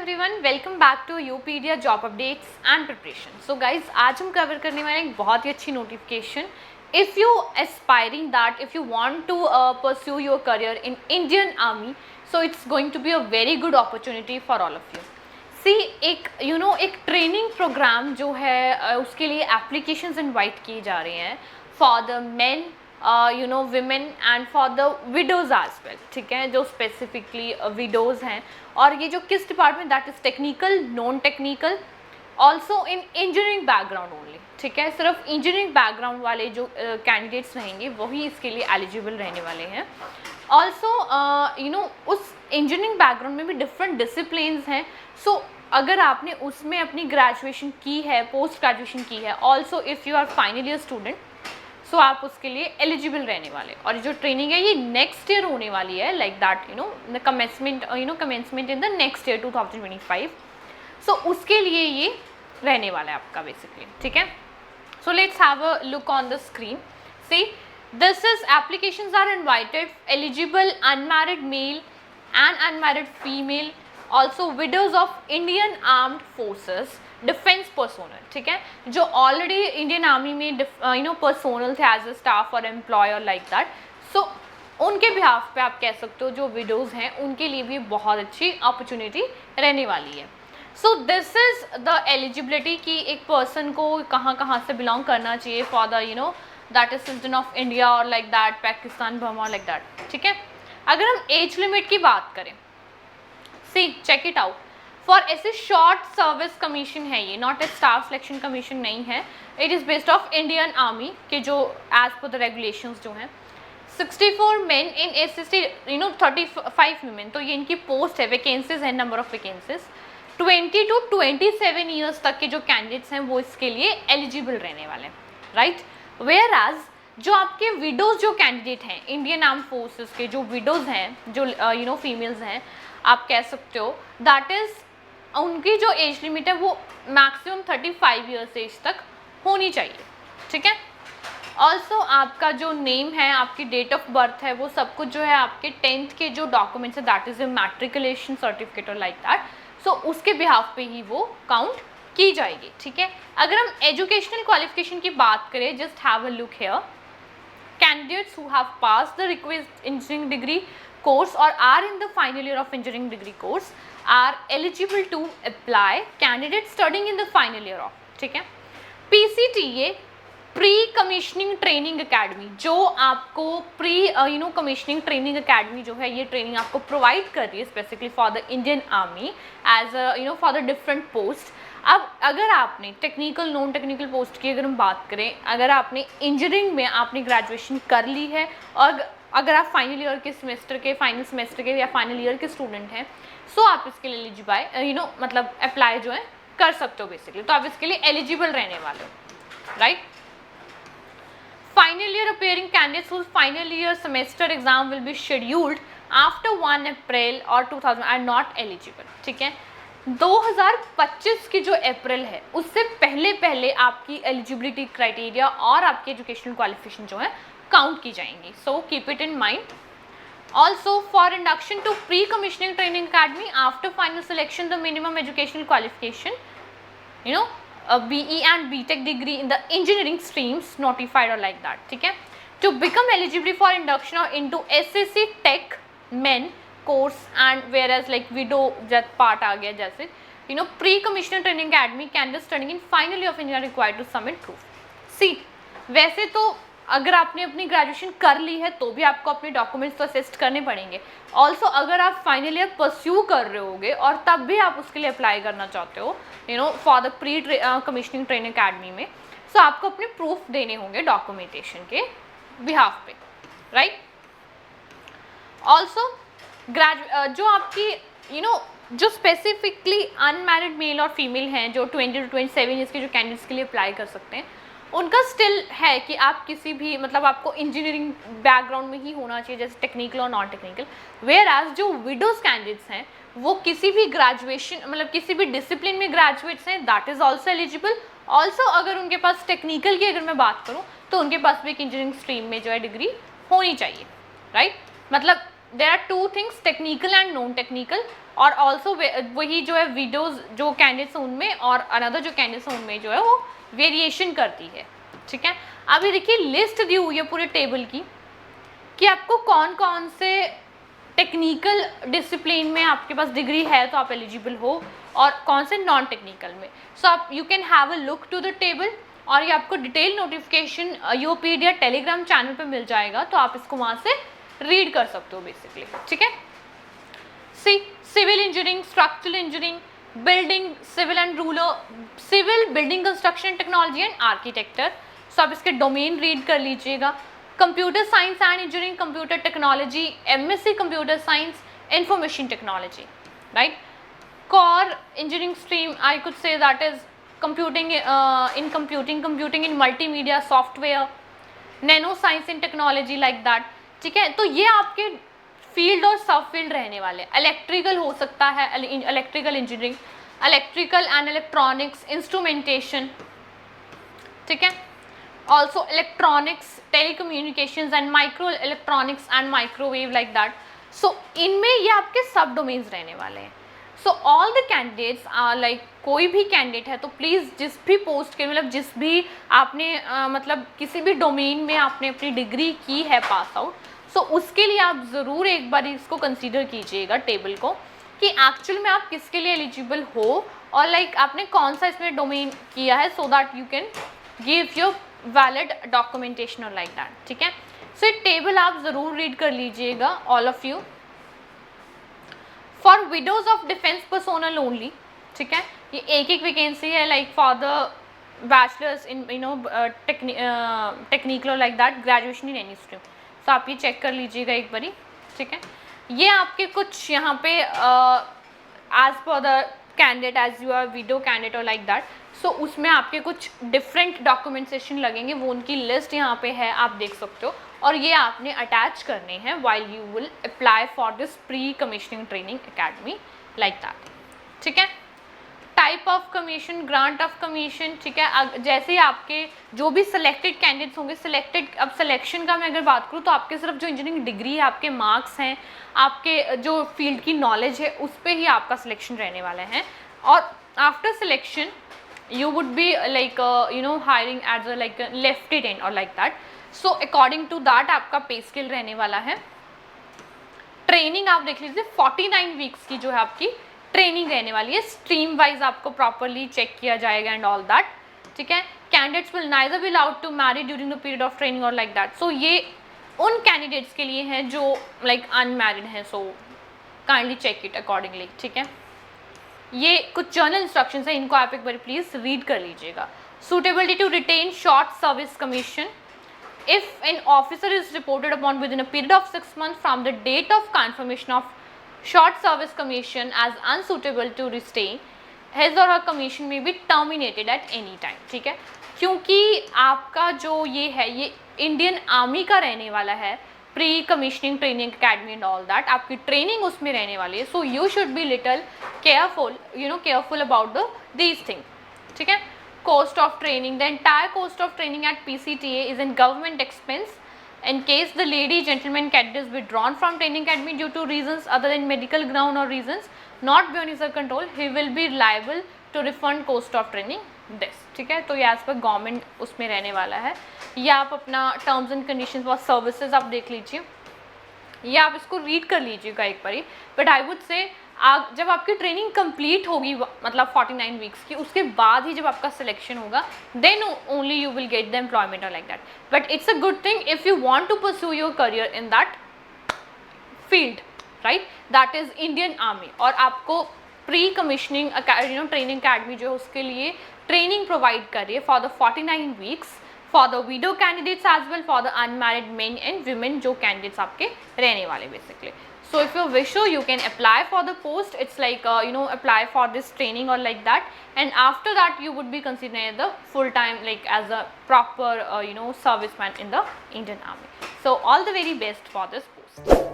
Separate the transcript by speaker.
Speaker 1: Everyone, welcome back to यूपीडिया job updates and preparation. So guys, आज हम cover करने वाले एक बहुत ही अच्छी notification. If you aspiring that if you want to pursue your career in Indian army, so it's going to be a very good opportunity for all of you. See एक training programme जो है उसके लिए applications invite किए जा रहे हैं for the main women and for the widows as well, ठीक है, जो स्पेसिफिकली विडोज़ हैं। और ये जो किस department, that is technical, non technical, also in engineering background only, ठीक है। सिर्फ इंजीनियरिंग बैकग्राउंड वाले जो कैंडिडेट्स रहेंगे वही इसके लिए एलिजिबल रहने वाले हैं। ऑल्सो उस इंजीनियरिंग बैकग्राउंड में भी डिफरेंट डिसिप्लिन्स हैं। सो अगर आपने उसमें अपनी ग्रेजुएशन की है, पोस्ट ग्रेजुएशन की है, also if you are final year student, so आप उसके लिए एलिजिबल रहने वाले। और जो ट्रेनिंग है ये नेक्स्ट ईयर होने वाली है, like that commencement in the next year 2025। सो उसके लिए ये रहने वाला है आपका बेसिकली, ठीक है। So let's have a look on the screen. See, this is applications are invited eligible unmarried male and unmarried female, also widows of Indian armed forces, defence personnel, ठीक है, जो ऑलरेडी इंडियन आर्मी में personnel थे as a staff और employ और like that. So उनके behalf पे आप कह सकते हो जो विडोज़ हैं उनके लिए भी बहुत अच्छी अपॉर्चुनिटी रहने वाली है। So this is the eligibility कि एक पर्सन को कहाँ से बिलोंग करना चाहिए for the that is citizen of India और like that, Pakistan, Burma, like that, ठीक है। अगर हम एज लिमिट की बात करें, see check it out, for ऐसे शॉर्ट सर्विस कमीशन है ये, not a staff selection commission नहीं है। It is based of Indian army के जो एज पर द रेगुलेशंस जो हैं। 64 मेन इन एसएसटी, 35 वुमेन, तो ये इनकी पोस्ट है, वैकेंसीज है, number of vacancies. 20 to 27 years तक के जो कैंडिडेट्स हैं वो इसके लिए एलिजिबल रहने वाले हैं, राइट। वेयर एज जो आपके विडोज़ जो कैंडिडेट हैं इंडियन आर्म फोर्सेस के, जो विडोज़ हैं, जो फीमेल्स हैं, आप कह सकते हो दैट इज़ उनकी जो एज लिमिट है वो मैक्सिमम 35 ईयर्स एज तक होनी चाहिए, ठीक है। ऑल्सो आपका जो नेम है, आपकी डेट ऑफ बर्थ है, वो सब कुछ जो है आपके 10th के जो डॉक्यूमेंट्स है, that is a matriculation certificate और लाइक दैट, सो उसके बिहाफ पे ही वो काउंट की जाएगी, ठीक है। अगर हम एजुकेशनल क्वालिफिकेशन की बात करें, just have a look here, candidates who have passed the requisite engineering degree course or are in the final year of engineering degree course are eligible to apply, candidates studying in the final year of, ठीक है। PCTA pre commissioning training academy, जो आपको pre commissioning training academy जो है ये training आपको provide कर रही है specifically for the Indian army as for the different post. अब अगर आपने टेक्निकल, नॉन टेक्निकल पोस्ट की अगर हम बात करें, अगर आपने इंजीनियरिंग में आपने ग्रेजुएशन कर ली है और अगर आप फाइनल ईयर के सेमेस्टर के, फाइनल सेमेस्टर के या फाइनल ईयर के स्टूडेंट हैं, सो आप इसके लिए एलिजिबल मतलब अप्लाई जो है कर सकते हो बेसिकली, तो आप इसके लिए एलिजिबल रहने वाले हो, right. Final year appearing candidates whose final year semester exam will be scheduled after 1 April or 2000 are not eligible, ठीक है। 2025 की जो अप्रैल है उससे पहले आपकी एलिजिबिलिटी क्राइटेरिया और आपकी एजुकेशनल क्वालिफिकेशन जो है काउंट की जाएंगी, so keep it in mind. Also for induction to pre commissioning training academy after final selection the minimum educational qualification BE and BTech degree in the engineering streams notified or like that, ठीक है। To become eligible for induction or into SSC Tech Men course and whereas like widow that part आ गया, जैसे pre-commissioner training academy candidates studying in final year of engineering required to submit proof। See, वैसे तो अगर आपने अपनी graduation कर ली है तो भी आपको अपने डॉक्यूमेंट्स तो असिस्ट करने पड़ेंगे। ऑल्सो अगर आप फाइनल ईयर परस्यू कर रहे होगे और तब भी आप उसके लिए अप्लाई करना चाहते हो for the pre commissioning training academy में, सो आपको अपने प्रूफ देने होंगे डॉक्यूमेंटेशन के बिहाफ पे, राइट। ऑल्सो जो आपकी जो स्पेसिफिकली अनमैरिड मेल और फीमेल हैं, जो 20 to 27 ईयर्स के जो कैंडिडेट्स के लिए अप्लाई कर सकते हैं, उनका स्टिल है कि आप किसी भी मतलब आपको इंजीनियरिंग बैकग्राउंड में ही होना चाहिए, जैसे टेक्निकल और नॉन टेक्निकल। वेयर एज जो विडोज कैंडिडेट्स हैं वो किसी भी ग्रेजुएशन मतलब किसी भी डिसिप्लिन में ग्रेजुएट्स हैं, that is also eligible. Also अगर उनके पास टेक्निकल की अगर मैं बात करूँ तो उनके पास भी एक इंजीनियरिंग स्ट्रीम में जो है डिग्री होनी चाहिए, राइट। मतलब there are two things, technical and non technical, और ऑल्सो वही जो है वीडियोज़ जो कैंडिडेट्स हैं उनमें और अनदर जो कैंडिडेट्स हैं उनमें जो है वो वेरिएशन करती है, ठीक है। अभी देखिए लिस्ट दी हुई है पूरे टेबल की कि आपको कौन कौन से टेक्निकल डिसिप्लिन में आपके पास डिग्री है तो आप एलिजिबल हो, और कौन से नॉन टेक्निकल में। सो आप you can have a look to the table, और ये आपको डिटेल नोटिफिकेशन यूपीडिया टेलीग्राम चैनल पे मिल जाएगा, तो आप इसको वहाँ से रीड कर सकते हो बेसिकली, ठीक है। See civil engineering, structural engineering, building, civil and rural, civil, building construction technology and architecture. So आप इसके डोमेन रीड कर लीजिएगा। Computer science and engineering, computer technology, MSc computer science, information technology, right. Core engineering stream, I could say that is computing in computing in multimedia software, nano science in technology like that, ठीक है। तो ये आपके field और सब field रहने वाले। Electrical हो सकता है, electrical engineering, electrical and electronics, instrumentation, ठीक है। Also electronics, telecommunications and micro electronics and microwave like that. So इनमें ये आपके सब डोमेन्स रहने वाले हैं। So all the candidates are like, कोई भी कैंडिडेट है तो प्लीज़ जिस भी पोस्ट के मतलब जिस भी आपने मतलब किसी भी डोमेन में आपने अपनी डिग्री की है पास आउट, सो उसके लिए आप ज़रूर एक बार इसको कंसीडर कीजिएगा टेबल को कि एक्चुअल में आप किसके लिए एलिजिबल हो, और लाइक आपने कौन सा इसमें डोमेन किया है, so that you can give your valid documentation और लाइक दैट, ठीक है। सो ये टेबल आप ज़रूर रीड कर लीजिएगा all of you. For widows of defence personnel only, ठीक है। ये एक वैकेंसी है like for the bachelors in technical और like that, graduation in any stream. So आप ये चेक कर लीजिएगा एक बारी, ठीक है। ये आपके कुछ यहाँ पे as per the candidate age you are widow candidate और लाइक दैट, सो उसमें आपके कुछ डिफरेंट डॉक्यूमेंटेशन लगेंगे, वो उनकी लिस्ट यहाँ पे है, आप देख सकते हो, और ये आपने अटैच करने हैं while you will apply for this pre commissioning training academy like that, ठीक है। Type of commission, grant of commission, ठीक है। जैसे ही आपके जो भी सिलेक्टेड कैंडिडेट्स होंगे, सिलेक्टेड, अब सिलेक्शन का मैं अगर बात करूँ तो आपके सिर्फ जो इंजीनियरिंग डिग्री है, आपके मार्क्स हैं, आपके जो फील्ड की नॉलेज है, उस पर ही आपका सिलेक्शन रहने वाला है। और after selection you would be like hiring as a like a lieutenant or like that, so according to that आपका पे स्केल रहने वाला है। ट्रेनिंग आप देख लीजिए 49 वीक्स की जो है आपकी ट्रेनिंग रहने वाली है, स्ट्रीम वाइज आपको प्रॉपरली चेक किया जाएगा एंड ऑल दैट, ठीक है। Candidates will neither be allowed to marry during the period of training और लाइक दैट। सो ये उन कैंडिडेट्स के लिए हैं जो लाइक अनमैरिड हैं, so kindly check it accordingly, ठीक है। ये कुछ जर्नल इंस्ट्रक्शंस हैं, इनको आप एक बार प्लीज़ रीड कर लीजिएगा। Suitability to retain short service commission, if an officer is reported upon within a period of 6 months from the date of confirmation of short service commission as unsuitable to retain, his और her commission may be terminated at any time, ठीक है। क्योंकि आपका जो ये है ये Indian army का रहने वाला है, pre commissioning training academy and all that, आपकी ट्रेनिंग उसमें रहने वाली है। So you should be little careful, careful about these thing, ठीक है। cost of training, the entire cost of training at PCTA is in government expense. In case the lady gentleman candidate is withdrawn from training academy due to reasons other than medical ground or reasons not beyond his control, he will be liable to refund cost of training this, ठीक है। तो ये as per government उसमें रहने वाला है। ये आप अपना टर्म्स एंड कंडीशंस और सर्विसेज आप देख लीजिए, ये आप इसको रीड कर लीजिएगा एक बारी। बट आई वुड से जब आपकी ट्रेनिंग कंप्लीट होगी मतलब 49 वीक्स की, उसके बाद ही जब आपका सिलेक्शन होगा, then only you will get the employment और like that. But it's a good thing if you want to pursue your career in that field, right, that is Indian army. और आपको pre commissioning training academy जो है उसके लिए training provide कर रही है for the 49 weeks for the widow candidates as well for the unmarried men and women जो कैंडिडेट्स आपके रहने वाले basically. So if you wish to, you can apply for the post. It's like apply for this training or like that, and after that you would be considered the full time like as a proper serviceman in the Indian Army. So all the very best for this post.